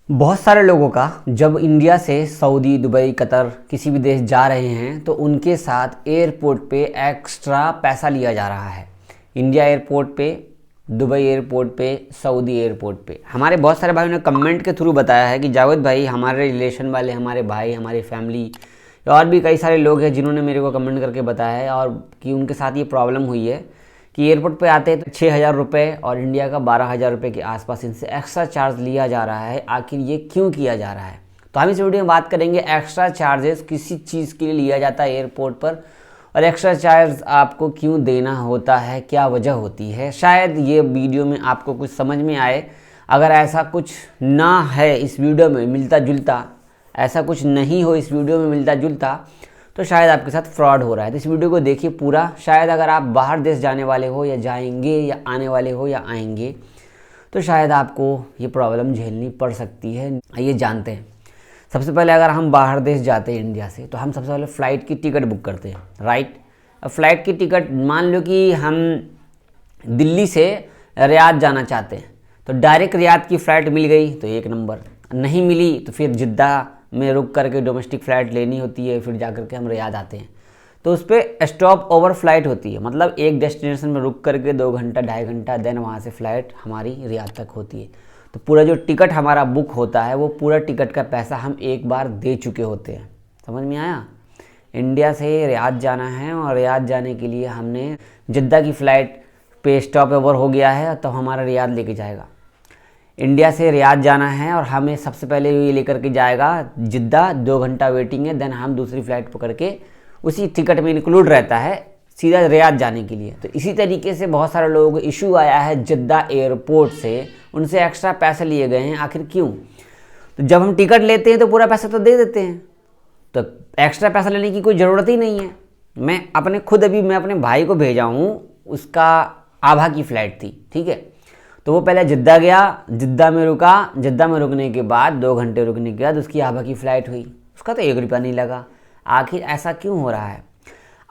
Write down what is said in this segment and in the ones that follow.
बहुत सारे लोगों का जब इंडिया से सऊदी, दुबई, कतर किसी भी देश जा रहे हैं तो उनके साथ एयरपोर्ट पे एक्स्ट्रा पैसा लिया जा रहा है। इंडिया एयरपोर्ट पे, दुबई एयरपोर्ट पे, सऊदी एयरपोर्ट पे। हमारे बहुत सारे भाइयों ने कमेंट के थ्रू बताया है कि जावेद भाई, हमारे रिलेशन वाले, हमारे भाई, हमारी फैमिली और भी कई सारे लोग हैं जिन्होंने मेरे को कमेंट करके बताया है और कि उनके साथ ये प्रॉब्लम हुई है कि एयरपोर्ट पे आते हैं तो 6,000 रुपये और इंडिया का 12,000 रुपये के आसपास इनसे एक्स्ट्रा चार्ज लिया जा रहा है। आखिर ये क्यों किया जा रहा है, तो हम इस वीडियो में बात करेंगे एक्स्ट्रा चार्जेस किसी चीज़ के लिए लिया जाता है एयरपोर्ट पर और एक्स्ट्रा चार्ज आपको क्यों देना होता है, क्या वजह होती है। शायद ये वीडियो में आपको कुछ समझ में आए। अगर ऐसा कुछ ना है इस वीडियो में मिलता जुलता, ऐसा कुछ नहीं हो इस वीडियो में मिलता जुलता, तो शायद आपके साथ फ्रॉड हो रहा है। तो इस वीडियो को देखिए पूरा। शायद अगर आप बाहर देश जाने वाले हो या जाएंगे या आने वाले हो या आएंगे तो शायद आपको ये प्रॉब्लम झेलनी पड़ सकती है। ये जानते हैं। सबसे पहले अगर हम बाहर देश जाते हैं इंडिया से तो हम सबसे पहले फ़्लाइट की टिकट बुक करते हैं, राइट। अब फ़्लाइट की टिकट, मान लो कि हम दिल्ली से रियाद जाना चाहते हैं तो डायरेक्ट रियाद की फ़्लाइट मिल गई तो एक नंबर, नहीं मिली तो फिर जिद्दा में रुक करके डोमेस्टिक फ़्लाइट लेनी होती है, फिर जा करके हम रियाद आते हैं। तो उस पर स्टॉप ओवर फ़्लाइट होती है, मतलब एक डेस्टिनेशन में रुक करके 2 घंटा 2.5 घंटा देन वहाँ से फ़्लाइट हमारी रियाद तक होती है। तो पूरा जो टिकट हमारा बुक होता है वो पूरा टिकट का पैसा हम एक बार दे चुके होते हैं। समझ में आया। इंडिया से रियाद जाना है और रियाद जाने के लिए हमने जिद्दा की फ़्लाइट पे स्टॉप ओवर हो गया है तो हमारा रियाद लेके जाएगा। इंडिया से रियाद जाना है और हमें सबसे पहले ये लेकर के जाएगा जिद्दा, 2 घंटा वेटिंग है, देन हम दूसरी फ़्लाइट पकड़ के उसी टिकट में इंक्लूड रहता है सीधा रियाद जाने के लिए। तो इसी तरीके से बहुत सारे लोगों को इशू आया है जिद्दा एयरपोर्ट से, उनसे एक्स्ट्रा पैसे लिए गए हैं। आखिर क्यों? तो जब हम टिकट लेते हैं तो पूरा पैसा तो दे देते हैं, तो एक्स्ट्रा पैसा लेने की कोई ज़रूरत ही नहीं है। मैं अपने भाई को भेजा हूँ, उसका आभा की फ़्लाइट थी, ठीक है। तो वो पहले जिद्दा गया, जिद्दा में रुका, जिद्दा में रुकने के बाद 2 घंटे रुकने के बाद उसकी आभा की फ़्लाइट हुई, उसका तो 1 रुपया नहीं लगा। आखिर ऐसा क्यों हो रहा है?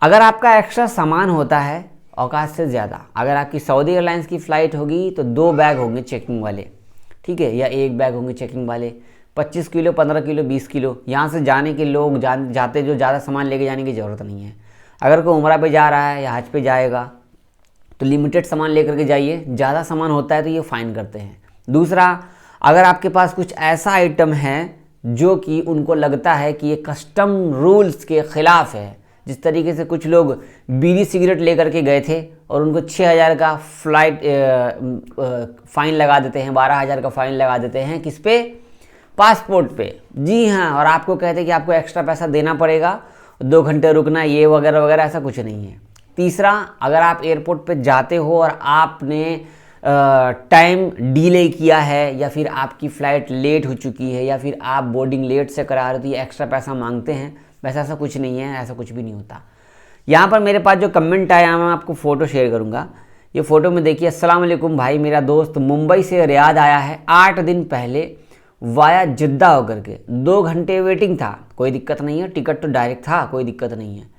अगर आपका एक्स्ट्रा सामान होता है औकात से ज़्यादा, अगर आपकी सऊदी एयरलाइंस की फ़्लाइट होगी तो 2 बैग होंगे चेकिंग वाले, ठीक है, या 1 बैग होंगे चेकिंग वाले। 25 किलो, 15 किलो, 20 किलो यहाँ से जाने के लोग जाते जो ज़्यादा सामान लेके जाने की ज़रूरत नहीं है। अगर कोई उम्रा पे जा रहा है या हज पे जाएगा तो लिमिटेड सामान लेकर के जाइए, ज़्यादा सामान होता है तो ये फ़ाइन करते हैं। दूसरा, अगर आपके पास कुछ ऐसा आइटम है जो कि उनको लगता है कि ये कस्टम रूल्स के ख़िलाफ़ है, जिस तरीके से कुछ लोग बीड़ी सिगरेट लेकर के गए थे और उनको 6,000 का फ़्लाइट फ़ाइन लगा देते हैं, 12,000 का फ़ाइन लगा देते हैं, किस पे? पासपोर्ट पे। जी हाँ, और आपको कहते हैं कि आपको एक्स्ट्रा पैसा देना पड़ेगा, 2 घंटे रुकना, ये वगैरह वगैरह, ऐसा कुछ नहीं है। तीसरा, अगर आप एयरपोर्ट पे जाते हो और आपने टाइम डिले किया है या फिर आपकी फ़्लाइट लेट हो चुकी है या फिर आप बोर्डिंग लेट से करा रहे हो तो ये एक्स्ट्रा पैसा मांगते हैं। वैसे ऐसा कुछ नहीं है, ऐसा कुछ भी नहीं होता। यहाँ पर मेरे पास जो कमेंट आया मैं आपको फ़ोटो शेयर करूँगा। ये फ़ोटो में देखिए, अस्सलाम वालेकुम भाई, मेरा दोस्त मुंबई से रियाद आया है 8 दिन पहले वाया जिद्दा होकर के, 2 घंटे वेटिंग था, कोई दिक्कत नहीं है, टिकट तो डायरेक्ट था, कोई दिक्कत नहीं है।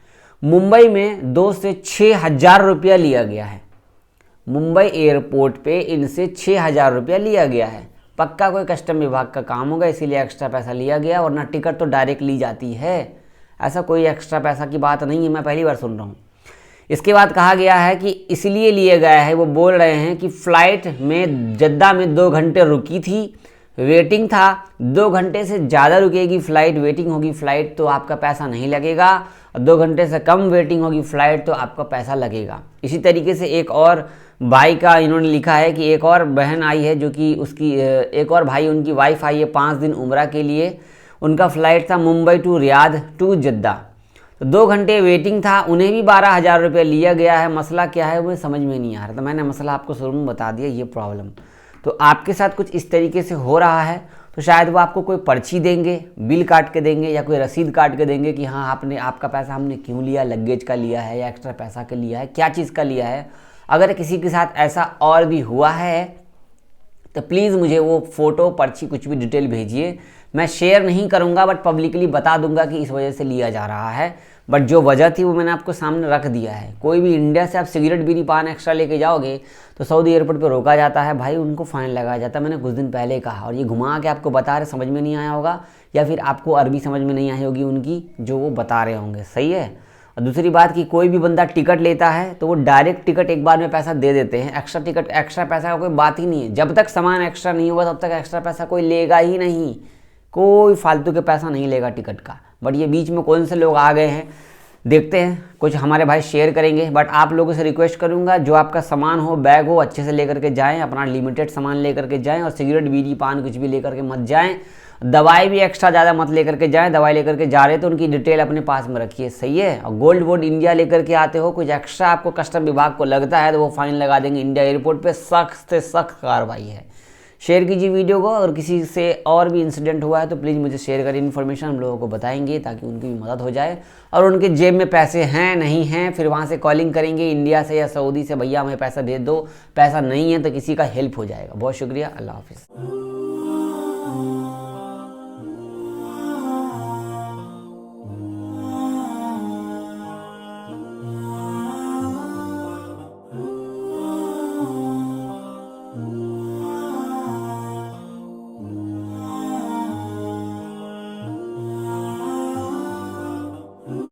मुंबई में 2 से 6,000 रुपया लिया गया है। मुंबई एयरपोर्ट पे इनसे 6,000 रुपया लिया गया है। पक्का कोई कस्टम विभाग का काम होगा, इसीलिए एक्स्ट्रा पैसा लिया गया, वरना टिकट तो डायरेक्ट ली जाती है। ऐसा कोई एक्स्ट्रा पैसा की बात नहीं है, मैं पहली बार सुन रहा हूँ। इसके बाद कहा गया है कि इसलिए लिए गया है, वो बोल रहे हैं कि फ़्लाइट में जिद्दा में 2 घंटे रुकी थी, वेटिंग था, 2 घंटे से ज़्यादा रुकेगी फ़्लाइट, वेटिंग होगी फ़्लाइट तो आपका पैसा नहीं लगेगा, और 2 घंटे से कम वेटिंग होगी फ़्लाइट तो आपका पैसा लगेगा। इसी तरीके से एक और भाई का इन्होंने लिखा है कि एक और बहन आई है जो कि उसकी एक और भाई, उनकी वाइफ आई है 5 दिन उम्रा के लिए, उनका फ़्लाइट था मुंबई टू रियाद टू जिद्दा, तो 2 घंटे वेटिंग था, उन्हें भी 12,000 रुपये लिया गया है। मसला क्या है वो समझ में नहीं आ रहा, तो मैंने मसला आपको शुरू में बता दिया, ये प्रॉब्लम। तो आपके साथ कुछ इस तरीके से हो रहा है तो शायद वो आपको कोई पर्ची देंगे, बिल काट के देंगे या कोई रसीद काट के देंगे कि हाँ आपका पैसा हमने क्यों लिया, लगेज का लिया है या एक्स्ट्रा पैसा का लिया है, क्या चीज़ का लिया है। अगर किसी के साथ ऐसा और भी हुआ है तो प्लीज़ मुझे वो फ़ोटो, पर्ची, कुछ भी डिटेल भेजिए। मैं शेयर नहीं करूँगा बट पब्लिकली बता दूंगा कि इस वजह से लिया जा रहा है। बट जो वजह थी वो मैंने आपको सामने रख दिया है। कोई भी इंडिया से आप सिगरेट, बीड़ी, पान एक्स्ट्रा लेके जाओगे तो सऊदी एयरपोर्ट पे रोका जाता है भाई, उनको फ़ाइन लगाया जाता है। मैंने कुछ दिन पहले कहा, और ये घुमा के आपको बता रहे, समझ में नहीं आया होगा, या फिर आपको अरबी समझ में नहीं आई होगी उनकी जो वो बता रहे होंगे। सही है। और दूसरी बात कि कोई भी बंदा टिकट लेता है तो वो डायरेक्ट टिकट एक बार में पैसा दे देते हैं। एक्स्ट्रा टिकट, एक्स्ट्रा पैसा का कोई बात ही नहीं है। जब तक सामान एक्स्ट्रा नहीं होगा तब तक एक्स्ट्रा पैसा कोई लेगा ही नहीं, कोई फालतू के पैसा नहीं लेगा टिकट का। बट ये बीच में कौन से लोग आ गए हैं, देखते हैं, कुछ हमारे भाई शेयर करेंगे। बट आप लोगों से रिक्वेस्ट करूंगा, जो आपका सामान हो, बैग हो, अच्छे से लेकर के जाएं, अपना लिमिटेड सामान लेकर के जाएं, और सिगरेट, बीड़ी, पान कुछ भी लेकर के मत जाएं। दवाई भी एक्स्ट्रा ज़्यादा मत लेकर के जाएं। दवाई लेकर के जा रहे तो उनकी डिटेल अपने पास में रखिए। सही है। और गोल्ड वोल्ड इंडिया लेकर के आते हो, कुछ एक्स्ट्रा आपको कस्टम विभाग को लगता है तो वो फाइन लगा देंगे। इंडिया एयरपोर्ट पे सख्त से सख्त कार्रवाई है। शेयर कीजिए वीडियो को। अगर किसी से और भी इंसिडेंट हुआ है तो प्लीज़ मुझे शेयर करें, इन्फॉर्मेशन हम लोगों को बताएंगे ताकि उनकी भी मदद हो जाए। और उनके जेब में पैसे हैं नहीं हैं, फिर वहाँ से कॉलिंग करेंगे इंडिया से या सऊदी से, भैया हमें पैसा दे दो, पैसा नहीं है तो किसी का हेल्प हो जाएगा। बहुत शुक्रिया। अल्लाह हाफिज़।